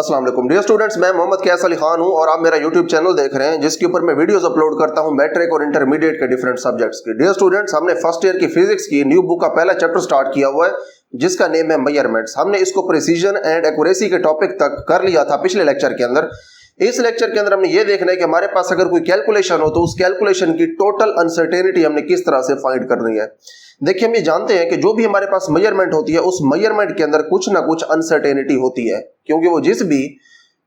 अस्सलाम वालेकुम dear students, मैं मोहम्मद कैस अली खान हूं और आप मेरा यूट्यूब चैनल देख रहे हैं जिसके ऊपर मैं वीडियोस अपलोड करता हूं मैट्रिक और इंटरमीडिएट के डिफरेंट सब्जेक्ट्स के। डियर स्टूडेंट्स, हमने फर्स्ट ईयर की फिजिक्स की न्यू बुक का पहला चैप्टर स्टार्ट किया हुआ है जिसका नेम है मेजरमेंट्स। हमने इसको प्रिसीजन एंड एक्यूरेसी के टॉपिक तक कर लिया था पिछले लेक्चर के अंदर। इस लेक्चर के अंदर हमने ये देखना है कि हमारे पास अगर कोई कैलकुलेशन हो तो उस कैलकुलेशन की टोटल अनसर्टेनिटी हमने किस तरह से फाइंड करनी है। देखिए, हम ये जानते हैं कि जो भी हमारे पास मेजरमेंट होती है उस मेजरमेंट के अंदर कुछ ना कुछ अनसर्टेनिटी होती है, क्योंकि वो जिस भी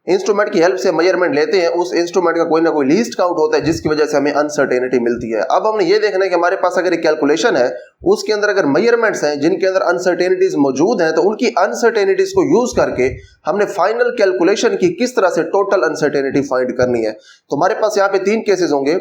इंस्ट्रूमेंट की हेल्प से मेजरमेंट लेते हैं उस इंस्ट्रूमेंट का कोई ना कोई लीस्ट काउंट होता है जिसकी वजह से हमें अनसर्टेनिटी मिलती है। अब हमने ये देखना है कि हमारे पास अगर एक कैलकुलेशन है उसके अंदर अगर मेजरमेंट्स हैं जिनके अंदर अनसर्टेनिटीज मौजूद हैं तो उनकी अनसर्टेनिटीज को यूज करके हमने फाइनल कैलकुलेशन की किस तरह से टोटल अनसर्टेनिटी फाइंड करनी है। तो हमारे पास यहाँ पे तीन केसेस होंगे।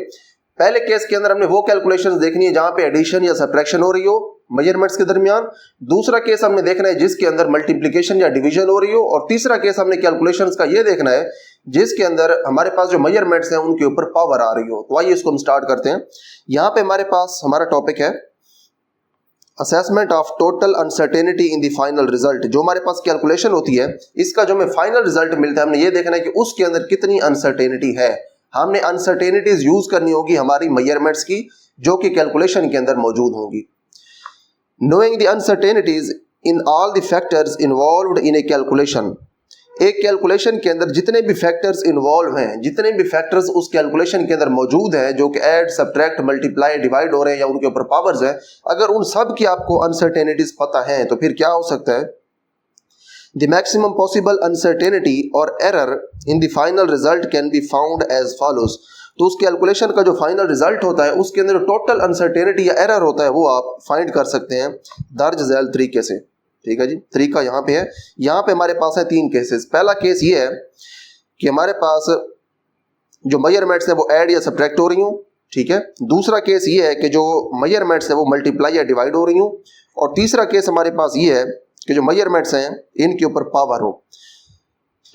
पहले केस के अंदर हमने वो कैलकुलेशंस देखनी है जहां पे एडिशन या सब्ट्रैक्शन हो रही हो मेजरमेंट्स के दरमियान। दूसरा केस हमने देखना है जिसके अंदर मल्टीप्लिकेशन या डिवीजन हो रही हो, और तीसरा केस हमने कैलकुलेशंस का ये देखना है जिसके अंदर हमारे पास जो मेजरमेंट्स हैं उनके ऊपर पावर आ रही हो। तो आइए इसको हम स्टार्ट करते हैं। यहाँ पे हमारे पास हमारा टॉपिक है assessment of total uncertainty in the final result. जो हमारे पास कैलकुलेशन होती है इसका जो हमें फाइनल रिजल्ट मिलता है हमने ये देखना है कि उसके अंदर कितनी अनसर्टेनिटी है। हमने अनसर्टेनिटीज यूज करनी होगी हमारी मेजरमेंट्स की जो कि कैलकुलेशन के अंदर मौजूद होंगी। Knowing the uncertainties in all the factors involved in A calculation. एक कैलकुलेशन के अंदर जितने भी फैक्टर्स इन्वॉल्व हैं, जितने भी फैक्टर्स उस कैलकुलेशन के अंदर मौजूद हैं जो कि ऐड, सब्ट्रैक्ट, मल्टीप्लाई, डिवाइड हो रहे हैं या उनके ऊपर पावर्स हैं, अगर उन सब की आपको अनसर्टेनिटीज पता है तो फिर क्या हो सकता है। The maximum possible uncertainty or error in the final result can be found as follows। तो उस कैलकुलेशन का जो फाइनल रिजल्ट होता है उसके अंदर टोटल अनसर्टेनिटी या एरर होता है वो आप फाइंड कर सकते हैं दर्ज झैल तरीके से। ठीक है जी, तरीका यहाँ पे है। यहाँ पे हमारे पास है तीन केसेस। पहला केस ये है कि हमारे पास जो मेजरमेंट्स है वो ऐड या सब्ट्रैक्ट हो रही हूँ। ठीक है। दूसरा केस ये है कि जो मेजरमेंट्स है वो मल्टीप्लाई या डिवाइड हो रही हूँ। और तीसरा केस हमारे पास ये है कि जो मेजरमेंट्स हैं इनके ऊपर पावर हो।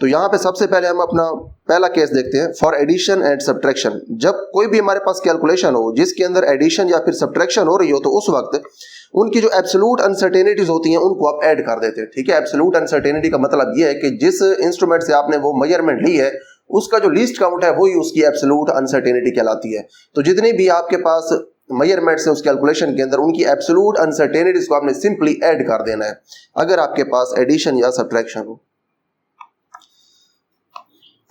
तो यहाँ पे सबसे पहले हम अपना पहला केस देखते हैं फॉर एडिशन एंड सब्ट्रैक्शन। जब कोई भी हमारे पास कैलकुलेशन हो जिसके अंदर एडिशन या फिर सब्ट्रैक्शन हो रही हो तो उस वक्त उनकी जो एब्सोल्यूट अनसर्टेनिटीज होती हैं उनको आप ऐड कर देते हैं। ठीक है। एब्सोल्यूट अनसर्टेनिटी का मतलब ये है कि जिस इंस्ट्रूमेंट से आपने वो मेजरमेंट ली है उसका जो लीस्ट काउंट है वही उसकी एब्सोल्यूट अनसर्टेनिटी कहलाती है। तो जितनी भी आपके पास मेजरमेंट्स है उस कैलकुलेशन के अंदर उनकी एब्सोल्यूट अनसर्टेनिटीज को आपने सिंपली ऐड कर देना है अगर आपके पास एडिशन या सब्ट्रैक्शन हो।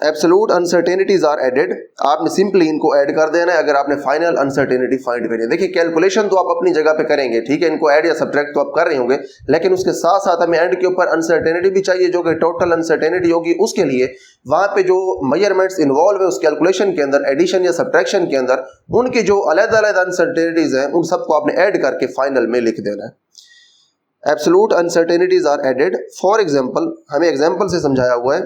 एब्सोल्यूट अनसर्टेनिटीज आर एडेड, आपने सिंपली इनको ऐड कर देना है अगर आपने फाइनल अनसर्टेनिटी फाइंड करनी है। देखिए, कैलकुलेशन तो आप अपनी जगह पे करेंगे, ठीक है, इनको ऐड या सब्ट्रैक्ट तो आप कर रहे होंगे, लेकिन उसके साथ साथ हमें एंड के ऊपर अनसर्टेनिटी भी चाहिए जो कि टोटल अनसर्टेनिटी होगी। उसके लिए वहां पे जो मेजरमेंट्स इन्वॉल्व है उस कैलकुलेशन के अंदर एडिशन या सब्ट्रैक्शन के अंदर उनकी जो अलग-अलग अनसर्टेनिटीज हैं उन सबको आपने ऐड करके फाइनल में लिख देना है। Absolute uncertainties are added. For example, हमें एग्जाम्पल से समझाया हुआ है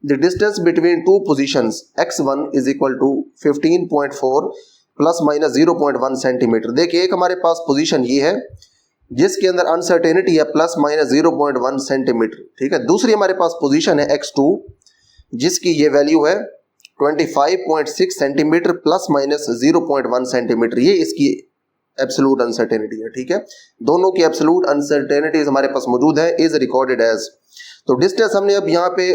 the distance between two positions x1 is equal to 15.4 plus minus 0.1 centimetre. देखिए, एक हमारे पास पोजीशन ये है जिसके अंदर अनसर्टेनिटी है प्लस माइनस 0.1 सेंटीमीटर। ठीक है। दूसरी हमारे पास पोजीशन है x2 जिसकी ये वैल्यू है 25.6 सेंटीमीटर प्लस माइनस 0.1 सेंटीमीटर। ये इसकी एब्सोल्यूट अनसर्टेनिटी है। ठीक है। दोनों की एब्सोल्यूट अनसर्टेनिटीज हमारे पास मौजूद है इज रिकॉर्डेड एज। तो डिस्टेंस हमने अब यहाँ पे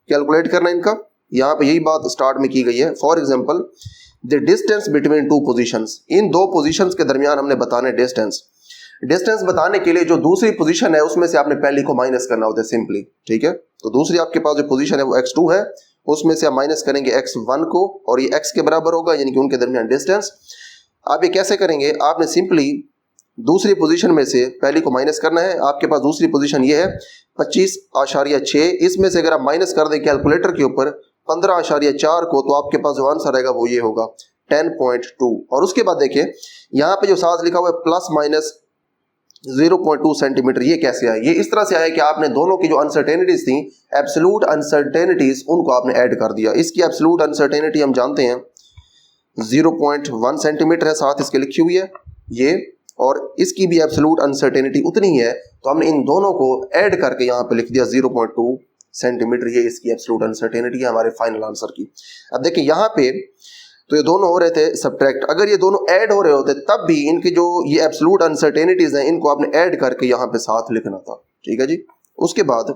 कैलकुलेट करना है इनका। यहाँ पे यही बात स्टार्ट में की गई है। For example, the distance between two positions, इन दो पोजीशंस के दरमियान हमने बताना है डिस्टेंस। डिस्टेंस बताने के लिए जो दूसरी पोजीशन है उसमें से आपने पहली को माइनस करना होता है सिंपली। ठीक है। तो दूसरी आपके पास जो पोजीशन है वो x2 है, उसमें से आप माइनस करेंगे x1 को और ये x के बराबर होगा, यानी कि उनके दरमियान डिस्टेंस। आप ये कैसे करेंगे, आपने सिंपली दूसरी पोजीशन में से पहली को माइनस करना है। आपके पास दूसरी पोजीशन ये है 25.6, इसमें से अगर आप माइनस कर दें कैलकुलेटर के ऊपर 15.4 को तो आपके पास जो आंसर आएगा वो ये होगा 10.2। और उसके बाद देखिए यहाँ पे जो साथ लिखा हुआ है प्लस माइनस 0.2 सेंटीमीटर, ये कैसे आया। ये इस तरह से आया कि आपने दोनों की जो अनसर्टेनिटीज थी एब्सोल्यूट अनसर्टेनिटीज उनको आपने ऐड कर दिया। इसकी एब्सोल्यूट अनसर्टेनिटी हम जानते हैं 0.1 सेंटीमीटर है, साथ इसके लिखी हुई है ये, और इसकी भी एब्सोल्यूट अनसर्टेनिटी उतनी ही है। तो हमने इन दोनों को ऐड करके यहाँ पे लिख दिया 0.2 सेंटीमीटर। ये इसकी एब्सोल्यूट अनसर्टेनिटी है हमारे फाइनल आंसर की। अब देखिए यहाँ पे तो ये दोनों हो रहे थे सब्ट्रैक्ट, अगर ये दोनों ऐड हो रहे होते तब भी इनकी जो ये एब्सोल्यूट अनसर्टेनिटीज हैं इनको आपने ऐड करके यहाँ पे साथ लिखना था। ठीक है जी। उसके बाद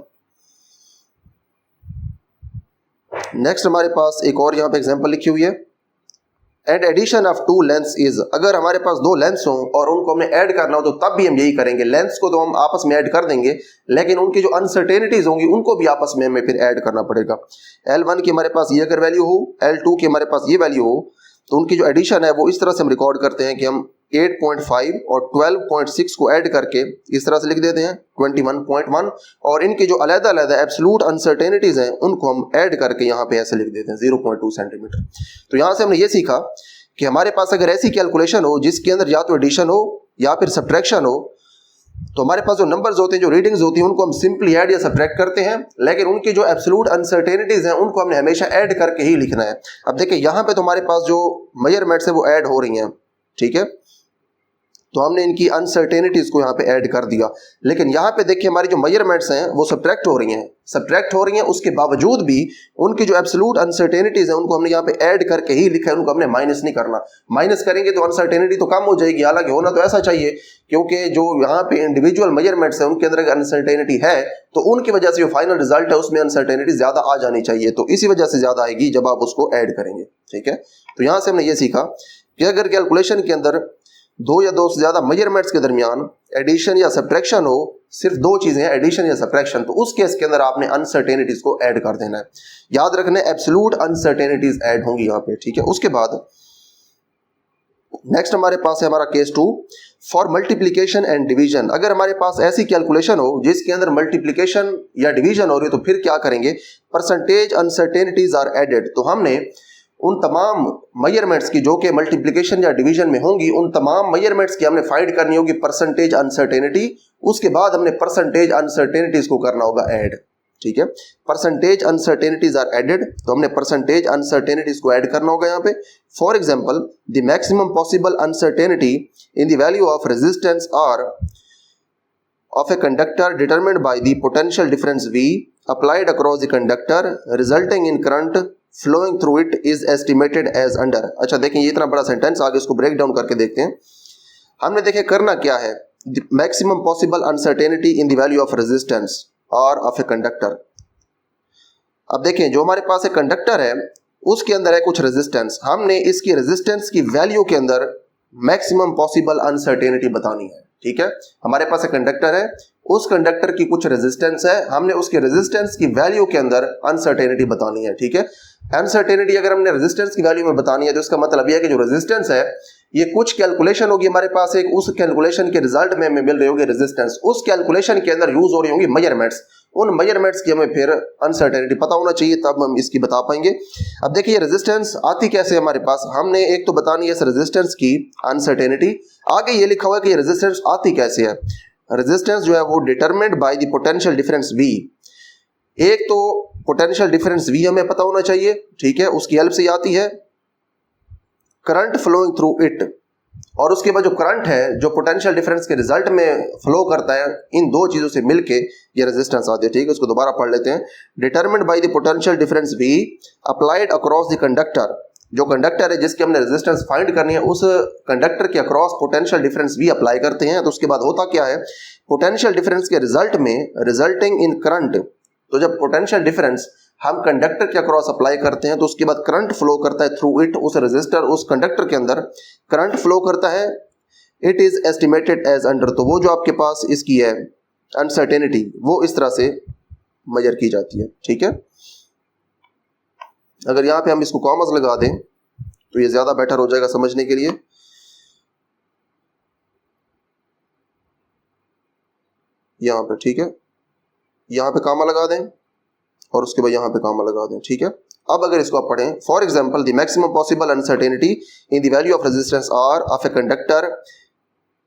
नेक्स्ट हमारे पास एक और यहाँ पे एग्जांपल लिखी हुई है, and addition of two lengths is, अगर हमारे पास दो लेंथ्स हों और उनको हमने ऐड करना हो तो तब भी हम यही करेंगे। लेंथ्स को तो हम आपस में ऐड कर देंगे, लेकिन उनकी जो अनसर्टेनिटीज होंगी उनको भी आपस में हमें फिर ऐड करना पड़ेगा। L1 की हमारे पास ये अगर वैल्यू हो, L2 की हमारे पास ये वैल्यू हो, तो उनकी जो एडिशन है वो इस तरह से हम रिकॉर्ड करते हैं कि हम 8.5 और 12.6 को ऐड करके इस तरह से लिख देते हैं 21.1, और इनकी जो अलग अलग एब्सोल्यूट अनसर्टेनिटीज हैं उनको हम ऐड करके यहाँ पे ऐसे लिख देते हैं 0.2 सेंटीमीटर। तो यहाँ से हमने ये सीखा कि हमारे पास अगर ऐसी कैलकुलेशन हो जिसके अंदर या तो एडिशन हो या फिर सब्ट्रैक्शन हो, तो हमारे पास जो नंबर्स होते हैं, जो रीडिंग्स होती हैं, उनको हम सिंपली ऐड या सब्ट्रैक्ट करते हैं, लेकिन उनकी जो एब्सोल्यूट अनसर्टेनिटीज हैं उनको हमने हमेशा ऐड करके ही लिखना है। अब देखिए यहाँ पे तो हमारे पास जो मेजरमेंट्स है वो ऐड हो रही हैं, ठीक है, तो हमने इनकी अनसर्टेनिटीज को यहाँ पे ऐड कर दिया, लेकिन यहाँ पे देखिए हमारी जो मेजरमेंट्स हैं वो सब्ट्रैक्ट हो रही हैं, उसके बावजूद भी उनकी जो एब्सोल्यूट अनसर्टेनिटीज हैं उनको हमने यहाँ पे ऐड करके ही लिखा है, उनको हमने माइनस नहीं करना। माइनस करेंगे तो अनसर्टेनिटी तो कम हो जाएगी, हालांकि होना तो ऐसा चाहिए, क्योंकि जो यहाँ पे इंडिविजुअल मेजरमेंट्स हैं उनके अंदर अगर अनसर्टेनिटी है तो उनकी वजह से जो फाइनल रिजल्ट है उसमें अनसर्टेनिटी ज्यादा आ जानी चाहिए, तो इसी वजह से ज्यादा आएगी जब आप उसको ऐड करेंगे, ठीक है। तो यहाँ से हमने ये सीखा कि अगर कैलकुलेशन के अंदर दो या दो से ज्यादा मेजरमेंट्स के दरमियान एडिशन या सब्ट्रैक्शन हो, सिर्फ दो चीजें हैं, एडिशन या सब्ट्रैक्शन, तो उस केस के अंदर आपने अनसर्टेनिटीज को ऐड कर देना है। याद रखना है एब्सोल्यूट अनसर्टेनिटीज ऐड होंगी यहाँ पे, ठीक है। उसके बाद नेक्स्ट हमारे पास है हमारा case 2 for multiplication and division. अगर हमारे पास ऐसी कैलकुलेशन हो जिसके अंदर मल्टीप्लीकेशन या डिवीजन हो रही है तो फिर क्या करेंगे, परसेंटेज अनसर्टेनिटीज आर एडेड। तो हमने उन तमाम मेजरमेंट्स की जो कि मल्टीप्लिकेशन या डिवीजन में होंगी, उन तमाम मेजरमेंट्स की हमने फाइंड करनी होगी परसेंटेज अनसर्टेनिटी, उसके बाद हमने परसेंटेज अनसर्टेनिटीज को करना होगा ऐड, ठीक है। परसेंटेज अनसर्टेनिटीज आर एडेड, तो हमने परसेंटेज अनसर्टेनिटीज को ऐड करना होगा यहाँ पे। For example the maximum possible uncertainty in the value of resistance R of a conductor determined by the potential difference V applied across the conductor resulting in current flowing through it is estimated as under। अच्छा देखिए ये इतना बड़ा sentence, आगे इसको break down करके देखते हैं। हमने देखे करना क्या है, maximum possible uncertainty in the value of resistance और ऑफ ए कंडक्टर। अब देखें जो हमारे पास एक कंडक्टर है उसके अंदर है कुछ रेजिस्टेंस, हमने इसकी रेजिस्टेंस की वैल्यू के अंदर मैक्सिमम पॉसिबल अनसर्टेनिटी बतानी है, ठीक है। हमारे पास एक कंडक्टर है, उस कंडक्टर की कुछ रेजिस्टेंस है, हमने उसके रेजिस्टेंस की वैल्यू के अंदर अनसर्टेनिटी बतानी है, ठीक है। अनसर्टेनिटी अगर हमने रेजिस्टेंस की वैल्यू में बतानी है तो इसका मतलब यह है कि जो रेजिस्टेंस है ये कुछ कैलकुलेशन होगी हमारे पास, एक उस कैलकुलेशन के रिजल्ट में हमें मिल रही होगी रेजिस्टेंस, उस कैलकुलेशन के अंदर यूज हो रही होंगी मेजरमेंट्स, उन मेजरमेंट्स की हमें फिर अनसर्टेनिटी पता होना चाहिए, तब हम इसकी बता पाएंगे। अब देखिए रेजिस्टेंस आती कैसे हमारे पास, हमने एक तो बतानी है इस रेजिस्टेंस की अनसर्टेनिटी, आगे ये लिखा हुआ है कि रेजिस्टेंस आती कैसे है। रेजिस्टेंस जो है वो determined by the potential difference V। एक तो पोटेंशियल डिफरेंस V हमें पता होना चाहिए, ठीक है, उसकी हेल्प से आती है करंट फ्लोइंग थ्रू इट, और उसके बाद जो करंट है जो पोटेंशियल डिफरेंस के रिजल्ट में फ्लो करता है, इन दो चीजों से मिलके ये रेजिस्टेंस आती है, ठीक है। उसको दोबारा पढ़ लेते हैं, determined by the potential difference V applied across the conductor. जो कंडक्टर है जिसकी हमने रेजिस्टेंस फाइंड करनी है, उस कंडक्टर के across potential difference V apply करते हैं, तो उसके बाद होता क्या है, पोटेंशियल डिफरेंस के रिजल्ट में रिजल्टिंग इन करंट, तो जब पोटेंशियल डिफरेंस हम कंडक्टर के अक्रॉस अप्लाई करते हैं तो उसके बाद करंट फ्लो करता है थ्रू इट, उस रेजिस्टर उस कंडक्टर के अंदर करंट फ्लो करता है, it is estimated as under. तो वो जो आपके पास इसकी है अनसर्टेनिटी वो इस तरह से मेजर की जाती है, ठीक है। अगर यहाँ पे हम इसको कॉमर्स लगा दें तो ये ज्यादा बेटर हो जाएगा समझने के लिए। यहाँ पे ठीक है, यहाँ पे कामा लगा दें और उसके बाद यहाँ पे कामा लगा दें, ठीक है। अब अगर इसको आप पढ़ें, for example the maximum possible uncertainty in the value of resistance R of a conductor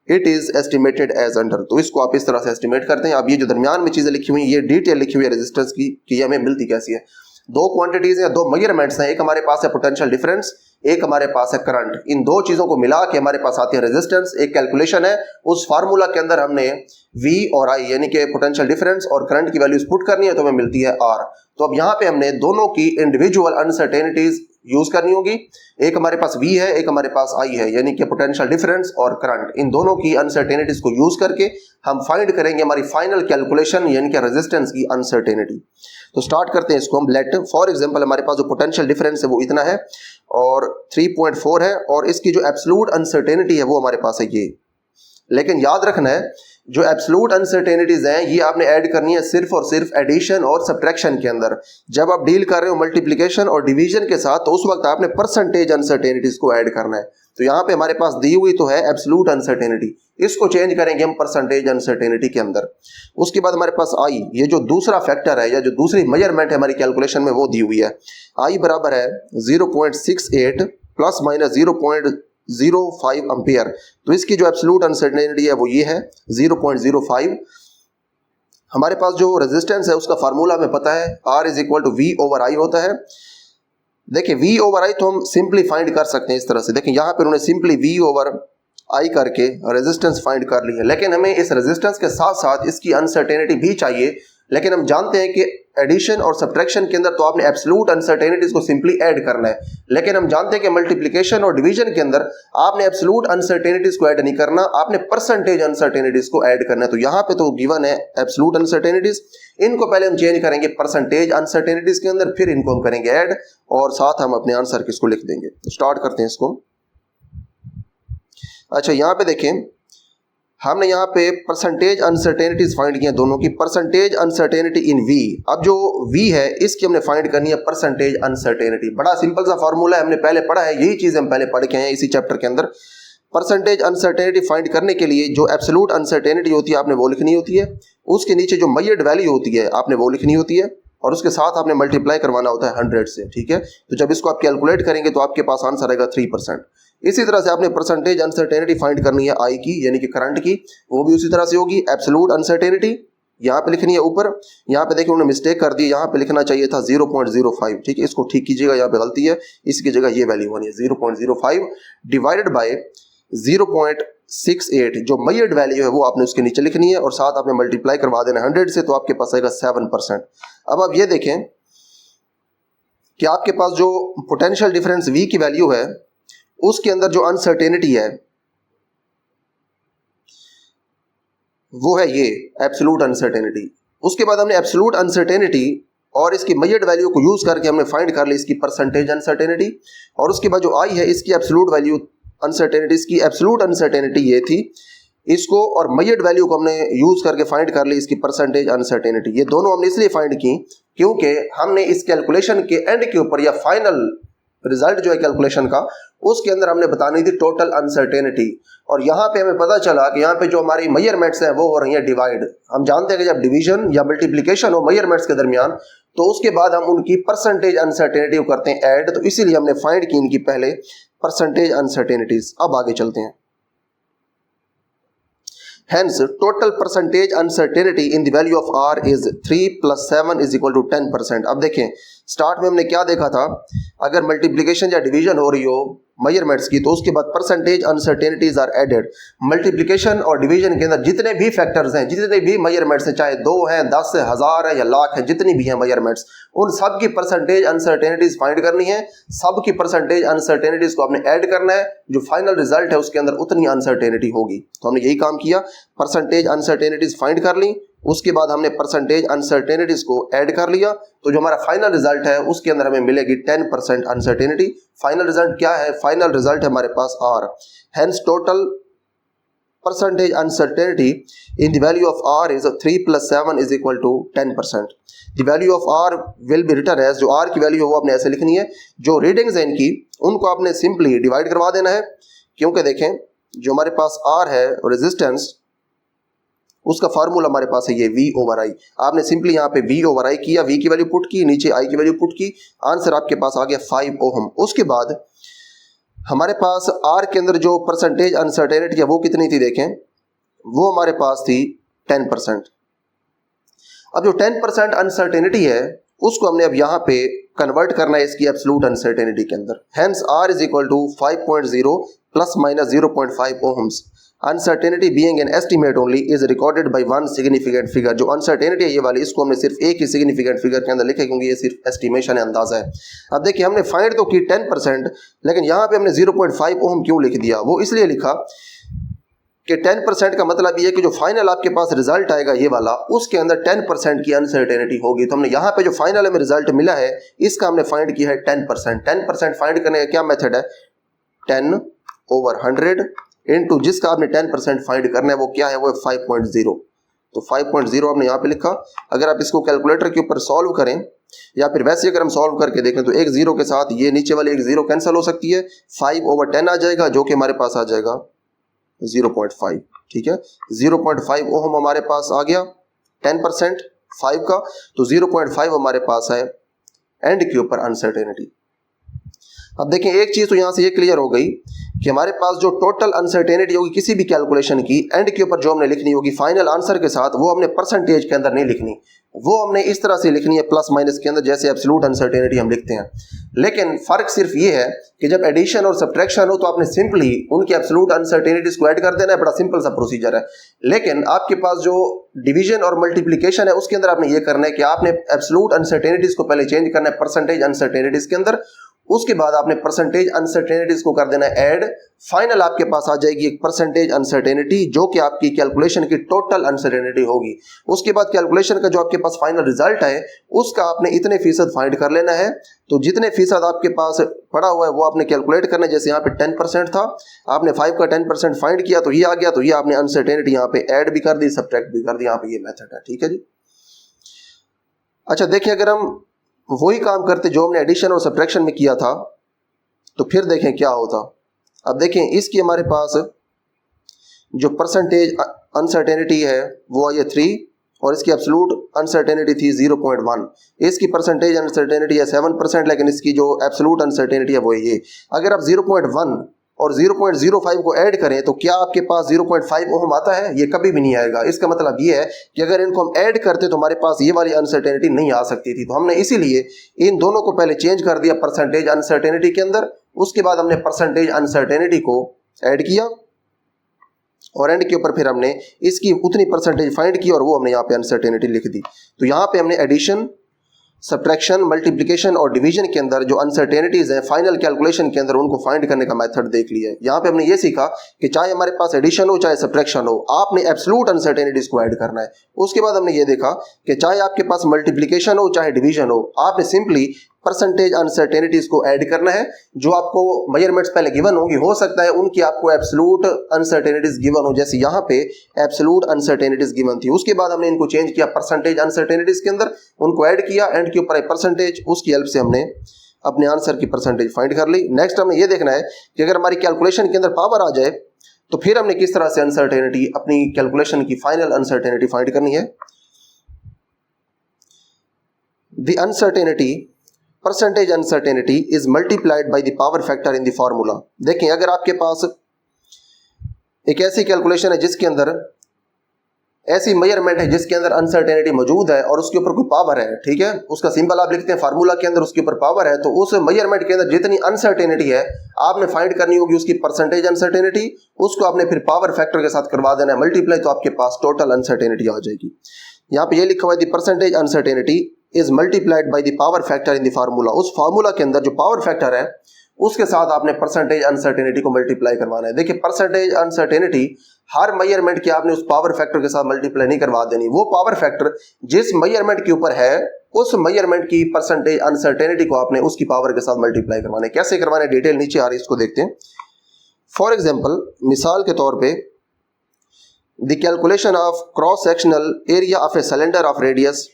it is estimated as under. तो इसको आप इस तरह से एस्टिमेट करते हैं। अब ये जो दरमियान में चीजें लिखी हुई ये डिटेल लिखी हुई है रेजिस्टेंस की कि ये हमें मिलती कैसी है। दो क्वांटिटीज हैं, दो मेजरमेंट्स हैं, एक हमारे पास है पोटेंशियल डिफरेंस, एक हमारे पास है करंट। इन दो चीजों को मिला के हमारे पास आती है रेजिस्टेंस। एक कैलकुलेशन है, उस फार्मूला के अंदर हमने V और I यानी कि पोटेंशियल डिफरेंस और करंट की वैल्यूज पुट करनी है तो हमें मिलती है R। तो अब यहाँ पे हमने दोनों की इंडिविजुअल अनसर्टेनिटीज यूज करनी होगी। एक हमारे पास V है, एक हमारे पास I है, यानी कि पोटेंशियल डिफरेंस और करंट, इन दोनों की अनसर्टेनिटीज को यूज करके हम फाइंड करेंगे हमारी फाइनल कैलकुलेशन यानी कि रेजिस्टेंस की अनसर्टेनिटी। तो स्टार्ट करते हैं इसको हम। लेट फॉर एग्जांपल हमारे पास जो पोटेंशियल डिफरेंस है वो इतना है और 3.4 है और इसकी जो एब्सोल्यूट अनसर्टेनिटी है वो हमारे पास है ये। लेकिन याद रखना है जो एब्सोल्यूट अनसर्टेनिटीज हैं ये आपने ऐड करनी है सिर्फ और सिर्फ एडिशन और सब्ट्रैक्शन के अंदर। जब आप डील कर रहे हो मल्टीप्लिकेशन और डिवीजन के साथ तो उस वक्त आपने परसेंटेज अनसर्टेनिटीज को ऐड करना है। तो यहाँ पे हमारे पास दी हुई तो है एब्सोल्यूट अनसर्टेनिटी, इसको चेंज करेंगे हम परसेंटेज अनसर्टेनिटी के अंदर। उसके बाद हमारे पास आई, ये जो दूसरा फैक्टर है या जो दूसरी मेजरमेंट है हमारी कैलकुलेशन में वो दी हुई है। आई बराबर है 0.68 प्लस माइनस 0.05 एम्पियर। तो इसकी जो एब्सोल्यूट अनसर्टेनिटी है वो ये है 0.05। हमारे पास जो रेजिस्टेंस है उसका फार्मूला हमें पता है, R is equal to V over I होता है। देखिए V ओवर I तो हम सिंपली फाइंड कर सकते हैं इस तरह से। देखिए यहाँ पे उन्होंने सिंपली V ओवर I करके रेजिस्टेंस फाइंड कर ली है, लेकिन हमें इस रेजिस्टेंस के साथ साथ इसकी अनसर्टेनिटी भी चाहिए। लेकिन हम जानते हैं कि एडिशन और सब्ट्रैक्शन के अंदर तो आपने एब्सोल्यूट अनसर्टेनिटीज को सिंपली ऐड करना है, लेकिन हम जानते हैं कि मल्टीप्लिकेशन और डिवीजन के अंदर आपने एब्सोल्यूट अनसर्टेनिटीज को ऐड नहीं करना, आपने परसेंटेज अनसर्टेनिटीज को ऐड करना है। तो यहाँ पे तो गिवन है एब्सोल्यूट अनसर्टेनिटीज, इनको पहले हम चेंज करेंगे परसेंटेज अनसर्टेनिटीज के अंदर, फिर इनको हम करेंगे ऐड और साथ हम अपने आंसर किसको लिख देंगे। तो स्टार्ट करते हैं इसको। अच्छा यहाँ पे देखें हमने यहाँ पे परसेंटेज अनसर्टेनिटीज फाइंड किया दोनों की, परसेंटेज अनसर्टेनिटी इन V। अब जो V है इसकी हमने फाइंड करनी है परसेंटेज अनसर्टेनिटी। बड़ा सिंपल सा फॉर्मूला है, हमने पहले पढ़ा है, यही चीज़ हम पहले पढ़ के हैं इसी चैप्टर के अंदर। परसेंटेज अनसर्टेनिटी फाइंड करने के लिए जो एब्सोल्यूट अनसर्टेनिटी होती है आपने वो लिखनी होती है, उसके नीचे जो मेजर्ड वैल्यू होती है आपने वो लिखनी होती है और उसके साथ आपने मल्टीप्लाई करवाना होता है 100 से, ठीक है। तो जब इसको आप कैलकुलेट करेंगे तो आपके पास आंसर आएगा 3%। इसी तरह से आपने परसेंटेज अनसर्टेनिटी फाइंड करनी है I की यानी कि करंट की, वो भी उसी तरह से होगी। एब्सोल्यूट अनसर्टेनिटी यहाँ पे लिखनी है ऊपर, यहाँ पे देखिए उन्होंने मिस्टेक कर दी, यहाँ पे लिखना चाहिए था 0.05, ठीक है, इसको ठीक कीजिएगा, यहाँ पे गलती है, इसकी जगह ये वैल्यू होनी है 0.05 डिवाइडेड बाय 0.68, जो मेजर्ड वैल्यू है वो आपने उसके नीचे लिखनी है और साथ आपने मल्टीप्लाई करवा देना 100 से, तो आपके पास आएगा 7%। अब आप ये देखें कि आपके पास जो पोटेंशियल डिफरेंस V की वैल्यू है उसके अंदर जो अनसर्टेनिटी है वो है ये एब्सोल्यूट अनसर्टेनिटी। उसके बाद हमने एब्सोल्यूट अनसर्टेनिटी और इसकी मेजर्ड वैल्यू को यूज करके हमने फाइंड कर ली इसकी परसेंटेज अनसर्टेनिटी, और उसके बाद जो I है इसकी एब्सोल्यूट वैल्यू अनसर्टेनिटी, इसकी एब्सोल्यूट अनसर्टेनिटी ये थी, इसको और मेजर्ड वैल्यू को हमने यूज करके फाइंड कर ली इसकी परसेंटेज अनसर्टेनिटी। ये दोनों हमने इसलिए फाइंड की क्योंकि हमने इस कैलकुलेशन के एंड के ऊपर या फाइनल रिजल्ट जो है कैलकुलेशन का उसके अंदर हमने बतानी थी टोटल अनसर्टेनिटी। और यहाँ पे हमें पता चला कि यहाँ पे जो हमारी मेजरमेंट्स हैं वो हो रही है डिवाइड। हम जानते हैं कि जब डिवीजन या मल्टीप्लिकेशन हो मेजरमेंट्स के दरमियान तो उसके बाद हम उनकी परसेंटेज अनसर्टेनिटी को करते हैं ऐड, तो इसीलिए हमने फाइंड की इनकी पहले परसेंटेज अनसर्टेनिटीज। अब आगे चलते हैं। Hence, total percentage uncertainty in the value of R is 3 plus 7 is equal to 10%। अब देखें स्टार्ट में हमने क्या देखा था, अगर मल्टीप्लिकेशन या डिवीजन हो रही हो मेजरमेंट्स की तो उसके बाद percentage uncertainties are added. Multiplication और डिवीजन के अंदर जितने भी फैक्टर्स हैं, जितने भी मेजरमेंट्स हैं, चाहे 2 हैं, 10 है, 1000 है या लाख है, जितनी भी हैं मेजरमेंट्स, उन सब की परसेंटेज अनसर्टेनिटीज फाइंड करनी है। सब की परसेंटेज अनसर्टेनिटीज को आपने ऐड करना है, जो फाइनल रिजल्ट है उसके अंदर उतनी अनसर्टेनिटी होगी। तो हमने यही काम किया, परसेंटेज अनसर्टेनिटीज फाइंड कर ली, उसके बाद हमने परसेंटेज अनसर्टेनिटीज को ऐड कर लिया, तो जो हमारा फाइनल रिजल्ट है उसके अंदर हमें मिलेगी 10% अनसर्टेनिटी। फाइनल रिजल्ट क्या है? फाइनल रिजल्ट है हमारे पास R। Hence total percentage uncertainty in the value of R is 3 plus 7 is equal to 10%. The value of R will be written as, जो R की वैल्यू है वो आपने ऐसे लिखनी है, जो रीडिंग्स हैं इनकी उनको आपने सिंपली डिवाइड करवा देना है, क्योंकि देखें जो हमारे पास R है रेजिस्टेंस उसका फार्मूला हमारे पास है ये V ओवर I। आपने सिंपली यहाँ पे V ओवर I किया, V की वैल्यू पुट की, नीचे I की वैल्यू पुट की, आंसर आपके पास आ गया 5 ओहम। उसके बाद हमारे पास R के अंदर जो परसेंटेज अनसर्टेनिटी है वो कितनी थी देखें, वो हमारे पास थी 10%। अब जो 10% अनसर्टेनिटी है उसको हमने अब यहाँ पे कन्वर्ट करना है इसकी एब्सोल्यूट अनसर्टेनिटी के अंदर। Hence R is equal to 5.0 plus minus 0.5 ohms. Uncertainty being an estimate only is recorded by one significant figure. जो अनसर्टेनिटी है ये वाली, इसको हमने सिर्फ एक ही सिग्निफिकेंट फिगर के अंदर लिखा क्योंकि ये सिर्फ एस्टिमेशन है, अंदाजा है। अब देखिए हमने फाइंड तो की 10%, लेकिन यहाँ पे हमने 0.5 ओम क्यों लिख दिया? वो इसलिए लिखा कि 10% का मतलब ये है कि जो फाइनल आपके पास रिजल्ट आएगा ये वाला, उसके अंदर 10% की अनसर्टेनिटी होगी। तो हमने यहाँ पे जो फाइनल हमें रिजल्ट मिला है इसका हमने फाइंड किया है 10%। 10% फाइंड करने का क्या मेथड है? 10/100 इनटू जिसका आपने 10% फाइंड करना है वो क्या है? वो 5.0। तो 5.0 हमने यहाँ पे लिखा। अगर आप इसको कैलकुलेटर के ऊपर सॉल्व करें या फिर वैसे अगर हम सॉल्व करके देखें तो एक जीरो के साथ ये नीचे वाली एक जीरो कैंसिल हो सकती है, 5/10 आ जाएगा जो कि हमारे पास आ जाएगा 0.5। ठीक है, 0.5 ओम हमारे पास आ गया 10% 5 का, तो 0.5 हमारे पास है एंड के ऊपर अनसर्टेनिटी। अब देखें एक चीज तो यहां से ये क्लियर हो गई कि हमारे पास जो टोटल अनसर्टेनिटी होगी किसी भी कैलकुलेशन की, एंड के ऊपर जो हमने लिखनी होगी फाइनल आंसर के साथ, वो हमने परसेंटेज के अंदर नहीं लिखनी, वो हमने इस तरह से लिखनी है प्लस माइनस के अंदर, जैसे एब्सोल्यूट अनसर्टेनिटी हम लिखते हैं। लेकिन फर्क सिर्फ ये है कि जब एडिशन और सब्ट्रैक्शन हो तो आपने सिंपली उनकी एब्सोल्यूट अनसर्टेनिटीज को ऐड कर देना है, बड़ा सिंपल सा प्रोसीजर है। लेकिन आपके पास जो डिवीजन और मल्टीप्लिकेशन है उसके अंदर आपने ये करना है कि आपने एब्सोल्यूट अनसर्टेनिटीज को पहले चेंज करना है परसेंटेज अनसर्टेनिटीज के अंदर, उसके बाद आपने परसेंटेज अनसर्टेनिटीज को कर देना है ऐड। फाइनल आपके पास आ जाएगी एक परसेंटेज अनसर्टेनिटी जो कि आपकी कैलकुलेशन की टोटल अनसर्टेनिटी होगी। उसके बाद कैलकुलेशन का जो आपके पास फाइनल रिजल्ट है उसका आपने इतने फीसद फाइंड कर लेना है। तो जितने फीसद आपके पास पड़ा हुआ है वो आपने कैलकुलेट करना है। जैसे यहाँ पे 10% था, आपने 5 का 10% फाइंड किया तो ये आ गया, तो ये आपने अनसर्टेनिटी यहाँ पे ऐड भी कर दी, सब्ट्रैक्ट भी कर दी। यहाँ पे ये मेथड है। ठीक है जी। अच्छा देखिए, अगर हम वही काम करते जो हमने एडिशन और सब्ट्रैक्शन में किया था तो फिर देखें क्या होता। अब देखें इसकी हमारे पास जो परसेंटेज अनसर्टेनिटी है वो आई है 3 और इसकी एब्सोल्यूट अनसर्टेनिटी थी 0.1। इसकी परसेंटेज अनसर्टेनिटी है 7%, लेकिन इसकी जो एब्सोल्यूट अनसर्टेनिटी है वो है ये। अगर आप 0.1 और 0.05 को ऐड करें तो क्या आपके पास 0.5 ओम आता है? ये कभी भी नहीं आएगा। इसका मतलब ये है कि अगर इनको हम ऐड करते तो हमारे पास ये वाली अनसर्टेनिटी नहीं आ सकती थी। तो हमने इसीलिए इन दोनों को पहले चेंज कर दिया परसेंटेज अनसर्टेनिटी के अंदर, उसके बाद हमने परसेंटेज अनसर्टेनिटी को ऐड किया और एंड के ऊपर फिर हमने इसकी उतनी परसेंटेज फाइंड की और वो हमने यहाँ पे अनसर्टेनिटी लिख दी। तो यहाँ पे हमने एडिशन, सब्ट्रैक्शन, मल्टीप्लिकेशन और डिवीजन के अंदर जो अनसर्टेनिटीज हैं फाइनल कैलकुलेशन के अंदर उनको फाइंड करने का मेथड देख लिया है। यहाँ पे हमने ये सीखा कि चाहे हमारे पास एडिशन हो चाहे सब्ट्रैक्शन हो, आपने एब्सोल्यूट अनसर्टेनिटीज को ऐड करना है। उसके बाद हमने ये देखा कि चाहे आपके पास मल्टीप्लिकेशन हो चाहे डिवीजन हो, आपने सिंपली परसेंटेज अनसर्टेनिटीज को ऐड करना है। जो आपको मेजरमेंट्स पहले गिवन होंगी, हो सकता है उनकी आपको एब्सोल्यूट अनसर्टेनिटीज गिवन हो, जैसे यहाँ पे एब्सोल्यूट अनसर्टेनिटीज गिवन थी। उसके बाद हमने इनको चेंज किया परसेंटेज अनसर्टेनिटीज के अंदर, उनको ऐड किया, एंड के ऊपर एक परसेंटेज, उसकी हेल्प से हमने अपने आंसर की परसेंटेज फाइंड कर ली। नेक्स्ट हमने ये देखना है कि अगर हमारी कैलकुलेशन के अंदर पावर आ जाए तो फिर हमने किस तरह से अनसर्टेनिटी, अपनी कैलकुलेशन की फाइनल अनसर्टेनिटी फाइंड करनी है। The uncertainty percentage uncertainty is multiplied by the power factor in the formula. देखें अगर आपके पास एक ऐसी कैलकुलेशन है जिसके अंदर ऐसी मेजरमेंट है जिसके अंदर अनसर्टेनिटी मौजूद है और उसके ऊपर कोई पावर है, ठीक है, उसका सिंबल आप लिखते हैं फार्मूला के अंदर, उसके ऊपर पावर है, तो उस मेजरमेंट के अंदर जितनी अनसर्टेनिटी है आपने फाइंड करनी होगी उसकी परसेंटेज अनसर्टेनिटी, उसको आपने फिर पावर फैक्टर के साथ करवा देना है मल्टीप्लाई, तो आपके पास टोटल अनसर्टेनिटी आ जाएगी। यहाँ पे ये लिखा हुआ है the percentage uncertainty is multiplied by the power factor in the formula. उस फार्मूला के अंदर जो पावर फैक्टर है उसके साथ आपने परसेंटेज अनसर्टेनिटी को मल्टीप्लाई करवाना है। देखिए परसेंटेज अनसर्टेनिटी हर मेजरमेंट की आपने उस पावर फैक्टर के साथ मल्टीप्लाई नहीं करवा देनी। वो पावर फैक्टर जिस मेजरमेंट के ऊपर है उस मेजरमेंट की परसेंटेज अनसर्टेनिटी को आपने उसकी पावर के साथ मल्टीप्लाई करवाना है। कैसे करवाना है डिटेल नीचे आ रही है, इसको देखते हैं। फॉर एग्जाम्पल, मिसाल के तौर पे the calculation of cross sectional area of a cylinder of radius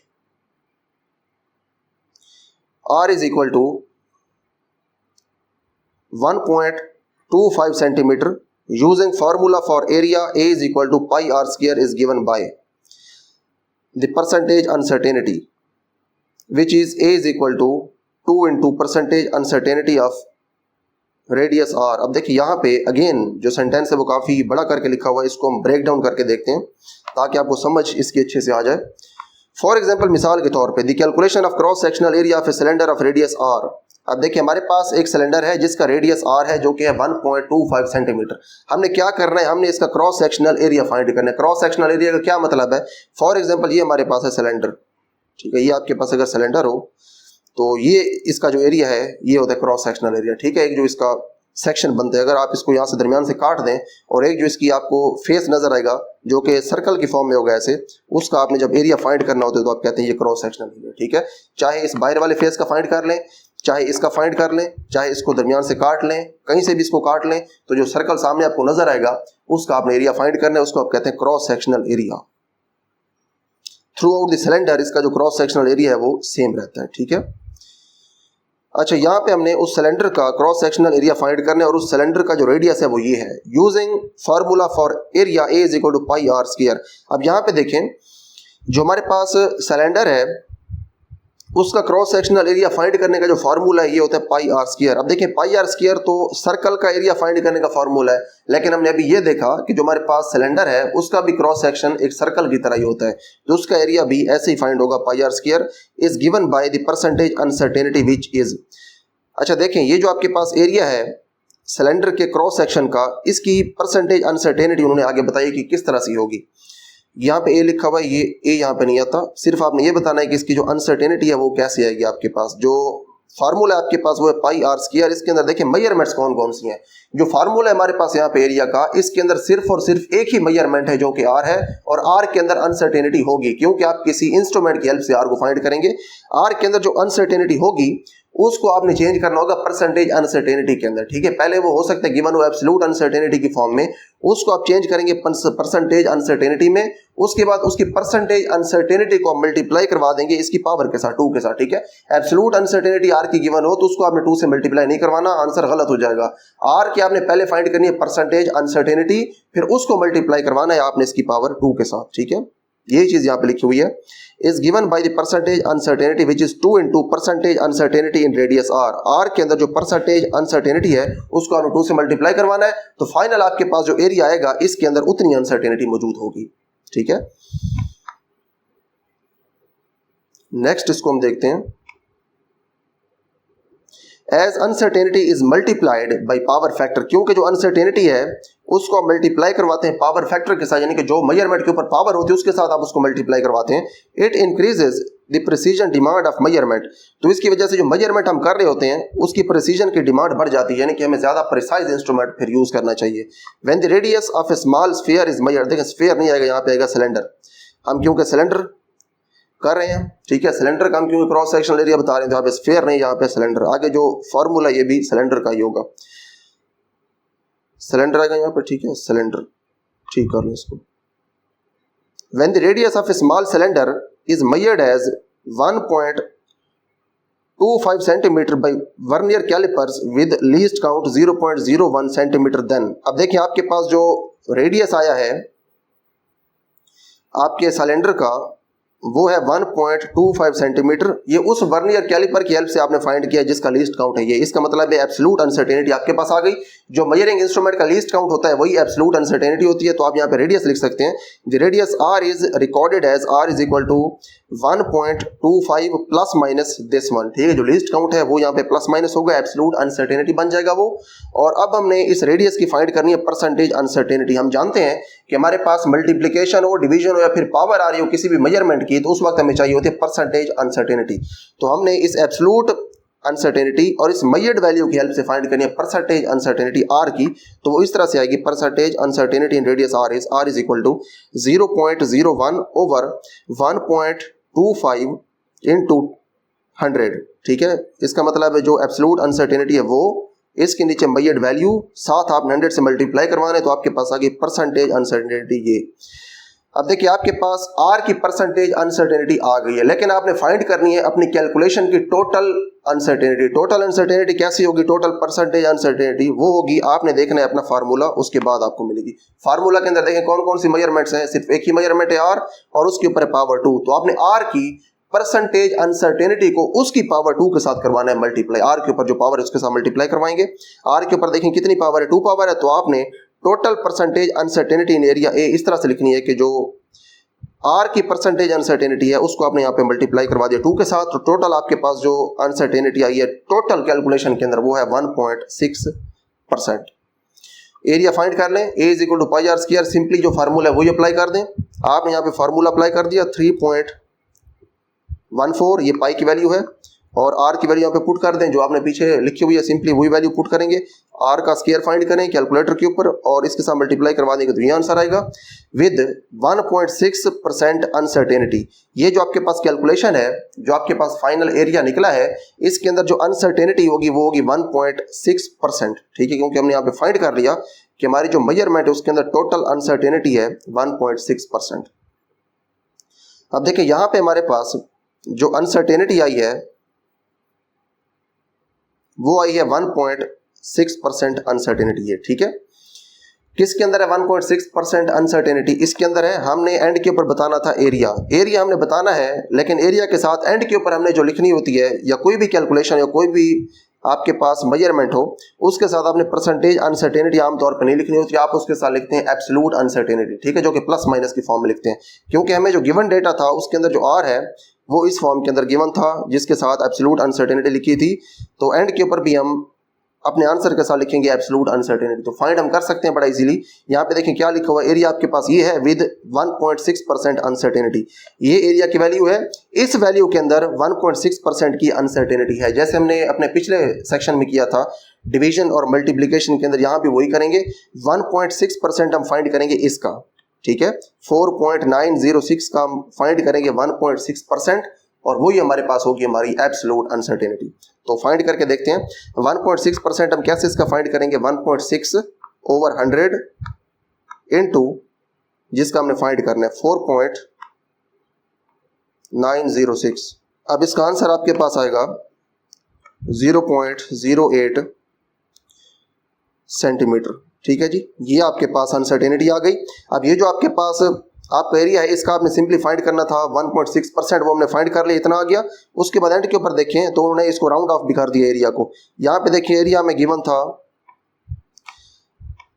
R is equal to 1.25 centimeter using formula for area A is equal to pi r square is given by the percentage uncertainty which is A is equal to 2 into percentage uncertainty of radius r। अब देखिए यहाँ पे again जो sentence है वो काफ़ी बड़ा करके लिखा हुआ है, इसको हम ब्रेक डाउन करके देखते हैं ताकि आपको समझ इसकी अच्छे से आ जाए। फॉर एग्जाम्पल, मिसाल के तौर पे the calculation of cross sectional area of a cylinder of radius R अब देखिए हमारे पास एक सिलेंडर है जिसका रेडियस आर है जो कि है 1.25 सेंटीमीटर। हमने क्या करना है, हमने इसका क्रॉस सेक्शनल एरिया फाइंड करना है। क्रॉस सेक्शनल एरिया का क्या मतलब है, फॉर एग्जांपल ये हमारे पास है सिलेंडर, ठीक है, ये आपके पास अगर सिलेंडर हो तो ये इसका जो एरिया है ये होता है क्रॉस सेक्शनल एरिया, ठीक है। एक जो इसका सेक्शन बनते हैं, अगर आप इसको यहाँ से दरमियान से काट दें और एक जो इसकी आपको फेस नजर आएगा जो कि सर्कल की फॉर्म में होगा ऐसे, उसका आपने जब एरिया फाइंड करना होता है तो आप कहते हैं ये क्रॉस सेक्शनल एरिया, ठीक है। चाहे इस बाहर वाले फेस का फाइंड कर लें, चाहे इसका फाइंड कर लें, चाहे इसको दरमियान से काट लें, कहीं से भी इसको काट लें, तो जो सर्कल सामने आपको नजर आएगा उसका आपने एरिया फाइंड करना है, उसको आप कहते हैं cross sectional area. Through out the cylinder इसका जो क्रॉस सेक्शनल एरिया है वो सेम रहता है, ठीक है। अच्छा, यहाँ पे हमने उस सिलेंडर का क्रॉस सेक्शनल एरिया फाइंड करना है और उस सिलेंडर का जो रेडियस है वो ये है, using formula for area A is equal to pi are square. अब यहाँ पे देखें जो हमारे पास सिलेंडर है उसका क्रॉस सेक्शनल एरिया फाइंड करने का जो फार्मूला है ये होता है पाई आर स्क्वायर। अब देखिए पाई आर स्क्वायर तो सर्कल का एरिया फाइंड करने का फार्मूला है, लेकिन हमने अभी ये देखा कि जो हमारे पास सिलेंडर है उसका भी क्रॉस सेक्शन एक सर्कल की तरह ही होता है, तो उसका एरिया भी ऐसे ही फाइंड होगा। Pi are square is given by the percentage uncertainty which is. अच्छा देखें ये जो आपके पास एरिया है सिलेंडर के क्रॉस सेक्शन का, इसकी परसेंटेज अनसर्टेनिटी उन्होंने आगे बताई कि किस तरह से होगी। यहाँ पे ए लिखा हुआ है, ये ए यहाँ पे नहीं आता, सिर्फ आपने ये बताना है कि इसकी जो अनसर्टेनिटी है वो कैसे आएगी। आपके पास जो फार्मूला आपके पास वो है पाई आर स्क्वायर। इसके अंदर देखिए मेजरमेंट्स कौन कौन सी हैं। जो फार्मूला है हमारे पास यहाँ पे एरिया का, इसके अंदर सिर्फ और सिर्फ एक ही मेजरमेंट है जो कि आर है, और आर के अंदर अनसर्टेनिटी होगी क्योंकि आप किसी इंस्ट्रूमेंट की हेल्प से आर को फाइंड करेंगे। आर के अंदर जो अनसर्टेनिटी होगी उसको आपने चेंज करना होगा परसेंटेज अनसर्टेनिटी के अंदर, ठीक है। पहले वो हो सकता है गिवन हो एब्सोल्यूट अनसर्टेनिटी की फॉर्म में, उसको आप चेंज करेंगे परसेंटेज अनसर्टेनिटी में। उसके बाद उसकी परसेंटेज अनसर्टेनिटी को मल्टीप्लाई करवा देंगे इसकी पावर के साथ, 2 के साथ, ठीक है। एब्सोल्यूट अनसर्टेनिटी आर की गिवन हो तो उसको आपने 2 से मल्टीप्लाई नहीं करवाना, आंसर गलत हो जाएगा। आर की आपने पहले फाइंड करनी है परसेंटेज अनसर्टेनिटी, फिर उसको मल्टीप्लाई करवाना है आपने इसकी पावर 2 के साथ, ठीक है। यही चीज यहाँ पे लिखी हुई है, is given by the percentage uncertainty which is 2 into percentage uncertainty in radius r। r के अंदर जो percentage uncertainty है उसको आपको 2 से मल्टीप्लाई करवाना है, तो फाइनल आपके पास जो एरिया आएगा इसके अंदर उतनी अनसर्टेनिटी मौजूद होगी, ठीक है। नेक्स्ट इसको हम देखते हैं, as uncertainty is multiplied by power factor. क्योंकि जो अनसर्टेनिटी है उसको आप मल्टीप्लाई करवाते हैं पावर फैक्टर के साथ, यानी कि जो मेजरमेंट के ऊपर पावर होती है उसके साथ आप उसको मल्टीप्लाई करवाते हैं। It increases the precision demand of measurement. तो इसकी वजह से जो मेजरमेंट हम कर रहे होते हैं उसकी प्रिसीजन की डिमांड बढ़ जाती है, यानी कि हमें ज्यादा प्रिसाइज इंस्ट्रूमेंट फिर यूज करना चाहिए। When the radius of A small sphere is measured, देखिए स्फीयर नहीं आएगा, यहाँ पे आएगा सिलेंडर। हम क्योंकि सिलेंडर कर रहे हैं, ठीक है, सिलेंडर का हम क्योंकि क्रॉस सेक्शनल एरिया बता रहे हैं, तो यहाँ पे स्फीयर नहीं, यहाँ पे सिलेंडर। आगे जो फॉर्मूला ये भी सिलेंडर का ही होगा, सिलेंडर आएगा यहाँ पर, ठीक है, सिलेंडर, ठीक कर लो इसको। When the radius of a small cylinder is measured as 1.25 centimeter by vernier calipers with least count 0.01 centimeter, then अब देखिए आपके पास जो रेडियस आया है आपके सिलेंडर का वो है 1.25 सेंटीमीटर। ये उस वर्नियर कैलिपर की हेल्प से आपने फाइंड किया जिसका लीस्ट काउंट है ये। इसका मतलब है एब्सोल्यूट अनसर्टेनिटी आपके पास आ गई। जो मेजरिंग इंस्ट्रूमेंट का लीस्ट काउंट होता है वही एब्सोल्यूट अनसर्टेनिटी होती है। तो आप यहाँ पे रेडियस लिख सकते हैं, the radius R is recorded as R is equal to 1.25 plus minus this one, ठीक है। जो लीस्ट काउंट है वो यहाँ पे प्लस माइनस होगा, एब्सोल्यूट अनसर्टेनिटी बन जाएगा वो। और अब हमने इस रेडियस की फाइंड करनी है परसेंटेज अनसर्टेनिटी। हम जानते हैं कि हमारे पास मल्टीप्लिकेशन हो, डिवीजन हो या फिर पावर आ रही हो किसी भी मेजरमेंट की, तो उस वक्त हमें चाहिए होती है परसेंटेज अनसर्टेनिटी। तो हमने इस एब्सोल्यूट अनसर्टेनिटी और इस मेजर्ड वैल्यू की हेल्प से फाइंड करनी है परसेंटेज अनसर्टेनिटी आर की। तो वो इस तरह से आएगी, percentage uncertainty in radius R is equal to 0.01 over 1.25 into 100, ठीक है। इसका मतलब है जो एब्सोल्यूट अनसर्टेनिटी है वो इसके नीचे मेजर्ड वैल्यू साथ आपने 100 से मल्टीप्लाई करवाना है, तो आपके पास आ गई परसेंटेज अनसर्टेनिटी ये। अब देखिए आपके पास आर की परसेंटेज अनसर्टेनिटी आ गई है, लेकिन आपने फाइंड करनी है अपनी कैलकुलेशन की टोटल अनसर्टेनिटी। टोटल अनसर्टेनिटी कैसी होगी, टोटल परसेंटेज अनसर्टेनिटी वो होगी, आपने देखना है अपना फार्मूला, उसके बाद आपको मिलेगी। फार्मूला के अंदर देखें कौन कौन सी मेजरमेंट्स हैं, सिर्फ एक ही मेजरमेंट है आर और उसके ऊपर है पावर 2। तो आपने आर की परसेंटेज अनसर्टेनिटी को उसकी पावर 2 के साथ करवाना है मल्टीप्लाई। आर के ऊपर जो पावर है उसके साथ मल्टीप्लाई करवाएंगे। आर के ऊपर देखें कितनी पावर है, 2 पावर है, तो आपने total percentage uncertainty in area A इस तरह से लिखनी है कि जो आर की परसेंटेज अनसर्टेनिटी है उसको आपने यहाँ पे मल्टीप्लाई करवा दिया 2 के साथ, तो टोटल आपके पास जो अनसर्टेनिटी आई है टोटल कैलकुलेशन के अंदर वो है 1.6%। एरिया फाइंड कर लें, A is equal to pi are square, simply जो फार्मूला है वही अप्लाई कर दें। आपने यहाँ पे फार्मूला अप्लाई कर दिया 3.14, ये पाई की वैल्यू है, और आर की वैल्यू यहाँ पे पुट कर दें जो आपने पीछे लिखी हुई है, सिंपली वही वैल्यू पुट करेंगे। आर का स्क्वायर फाइंड करें कैलकुलेटर के ऊपर और इसके साथ मल्टीप्लाई करवा देंगे तो ये आंसर आएगा विद 1.6% अनसर्टेनिटी। ये जो आपके पास कैलकुलेशन है, जो आपके पास फाइनल एरिया निकला है, इसके अंदर जो अनसर्टेनिटी होगी वो होगी 1.6%, ठीक है, क्योंकि हमने यहाँ पे फाइंड कर लिया कि हमारी जो मेजरमेंट है उसके अंदर टोटल अनसर्टेनिटी है 1.6%। अब देखिए यहाँ पे हमारे पास जो अनसर्टेनिटी आई है वो आई है 1.6% अनसर्टेनिटी है, ठीक है। किसके अंदर है 1.6% अनसर्टेनिटी? इसके अंदर है, हमने एंड के ऊपर बताना था एरिया, एरिया हमने बताना है, लेकिन एरिया के साथ एंड के ऊपर हमने जो लिखनी होती है या कोई भी कैलकुलेशन या कोई भी आपके पास मेजरमेंट हो उसके साथ आपने परसेंटेज अनसर्टेनिटी आमतौर पर नहीं लिखनी होती, आप उसके साथ लिखते हैं एब्सोल्यूट अनसर्टेनिटी, ठीक है, जो कि प्लस माइनस की फॉर्म में लिखते हैं, क्योंकि हमें जो गिवन डेटा था उसके अंदर जो आर है वो इस फॉर्म के अंदर गिवन था जिसके साथ एब्सोल्यूट अनसर्टेनिटी लिखी थी। तो एंड के ऊपर भी हम अपने आंसर के साथ लिखेंगे एब्सोल्यूट अनसर्टेनिटी, तो फाइंड हम कर सकते हैं बड़ा इजीली। यहाँ पे देखें क्या लिखा हुआ, एरिया आपके पास ये है विद 1.6% अनसर्टेनिटी, ये एरिया की वैल्यू है, इस वैल्यू के अंदर 1.6% की अनसर्टेनिटी है, जैसे हमने अपने पिछले सेक्शन में किया था डिवीजन और मल्टीप्लीकेशन के अंदर, यहाँ भी वही करेंगे। 1.6% हम फाइंड करेंगे इसका, ठीक है, 4.906 का हम फाइंड करेंगे 1.6%, और वही हमारे पास होगी हमारी एब्सोल्यूट अनसर्टेनिटी। तो फाइंड करके देखते हैं 1.6% हम कैसे इसका फाइंड करेंगे, 1.6/100 इनटू जिसका हमने फाइंड करना है 4.906। अब इसका आंसर आपके पास आएगा 0.08 सेंटीमीटर, ठीक है जी। ये आपके पास अनसर्टेनिटी आ गई। अब ये जो आपके पास आपका एरिया है इसका आपने सिंपली फाइंड करना था 1.6%, वो हमने फाइंड कर लिया, इतना आ गया। उसके बाद एंड के ऊपर देखें तो उन्होंने इसको राउंड ऑफ भी कर दिया एरिया को। यहाँ पे देखिए एरिया में गिवन था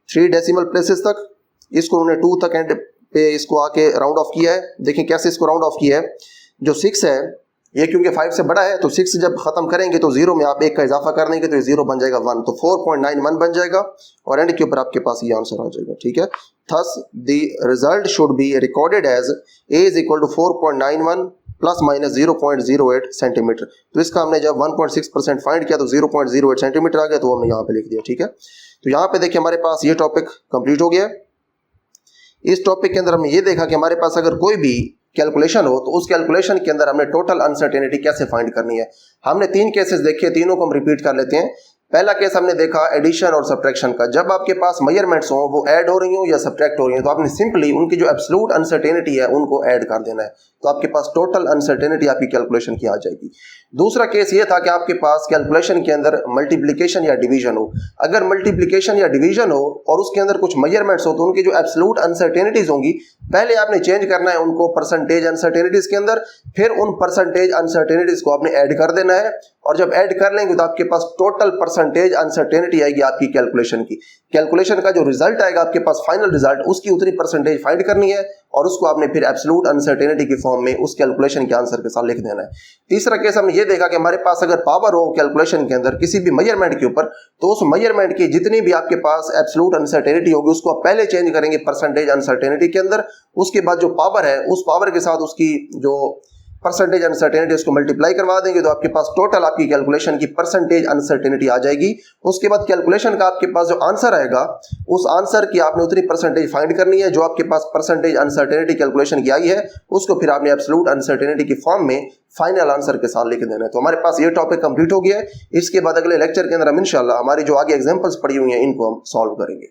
3 डेसिमल प्लेसेस तक, इसको उन्होंने 2 तक एंड पे इसको आके राउंड ऑफ किया है। देखें कैसे इसको राउंड ऑफ किया है, जो 6 है ये क्योंकि 5 से बड़ा है तो 6 जब खत्म करेंगे तो 0 में आप 1 का इजाफा कर देंगे तो ये 0 बन जाएगा 1, तो 4.91 बन जाएगा और एंड के ऊपर आपके पास ये आंसर आ जाएगा, ठीक है। Thus the result should be recorded as A is equal to 4.91 plus minus 0.08 centimetre. तो इसका हमने जब 1.6% फाइंड किया तो 0.08 सेंटीमीटर आ गया, तो हमने यहाँ पे लिख दिया, ठीक है। तो यहाँ पे देखिए हमारे पास ये टॉपिक कंप्लीट हो गया। इस टॉपिक के अंदर हमने ये देखा कि हमारे पास अगर कोई भी कैलकुलेशन हो तो उस कैलकुलेशन के अंदर हमने टोटल अनसर्टेनिटी कैसे फाइंड करनी है। हमने 3 केसेस देखे, तीनों को हम रिपीट कर लेते हैं। पहला केस हमने देखा एडिशन और सब्ट्रैक्शन का। जब आपके पास मेजरमेंट्स हो वो ऐड हो रही हो या सब्ट्रैक्ट हो रही हो तो आपने सिंपली उनकी जो एब्सोल्यूट अनसर्टेनिटी है उनको ऐड कर देना है, तो आपके पास टोटल अनसर्टेनिटी आपकी कैलकुलेशन की आ जाएगी। दूसरा केस ये था कि आपके पास कैलकुलेशन के अंदर मल्टीप्लिकेशन या डिवीजन हो। अगर मल्टीप्लिकेशन या डिवीजन हो और उसके अंदर कुछ मेजरमेंट्स हो तो उनकी जो एब्सोल्यूट अनसर्टेनिटीज होंगी पहले आपने चेंज करना है उनको परसेंटेज अनसर्टेनिटीज के अंदर, फिर उन परसेंटेज अनसर्टेनिटीज को आपने ऐड कर देना है, और जब ऐड कर लेंगे तो आपके पास टोटल परसेंटेज अनसर्टेनिटी आएगी आपकी कैलकुलेशन की। कैलकुलेशन का जो रिजल्ट आएगा आपके पास फाइनल रिजल्ट, उसकी उतनी परसेंटेज फाइंड करनी है और उसको आपने फिर एब्सोल्यूट अनसर्टेनिटी की फॉर्म में उस कैलकुलेशन के आंसर के साथ लिख देना है। तीसरा केस हमने ये देखा कि हमारे पास अगर पावर हो कैलकुलेशन के अंदर किसी भी मेजरमेंट के ऊपर तो उस मेजरमेंट की जितनी भी आपके पास एब्सोल्यूट अनसर्टेनिटी होगी उसको आप पहले चेंज करेंगे परसेंटेज अनसर्टेनिटी के अंदर, उसके बाद जो पावर है उस पावर के साथ उसकी जो परसेंटेज अनसर्टेनिटी उसको मल्टीप्लाई करवा देंगे तो आपके पास टोटल आपकी कैलकुलेशन की परसेंटेज अनसर्टेनिटी आ जाएगी। उसके बाद कैलकुलेशन का आपके पास जो आंसर आएगा उस आंसर की आपने उतनी परसेंटेज फाइंड करनी है जो आपके पास परसेंटेज अनसर्टेनिटी कैलकुलेशन की आई है, उसको फिर आपने एब्सोल्यूट अनसर्टेनिटी की फॉर्म में फाइनल आंसर के साथ लिख देना है। तो हमारे पास ये टॉपिक कंप्लीट हो गया है। इसके बाद अगले लेक्चर के अंदर हम इंशाल्लाह हमारी जो आगे एग्जांपल्स पड़ी हुई हैं इनको हम सॉल्व करेंगे।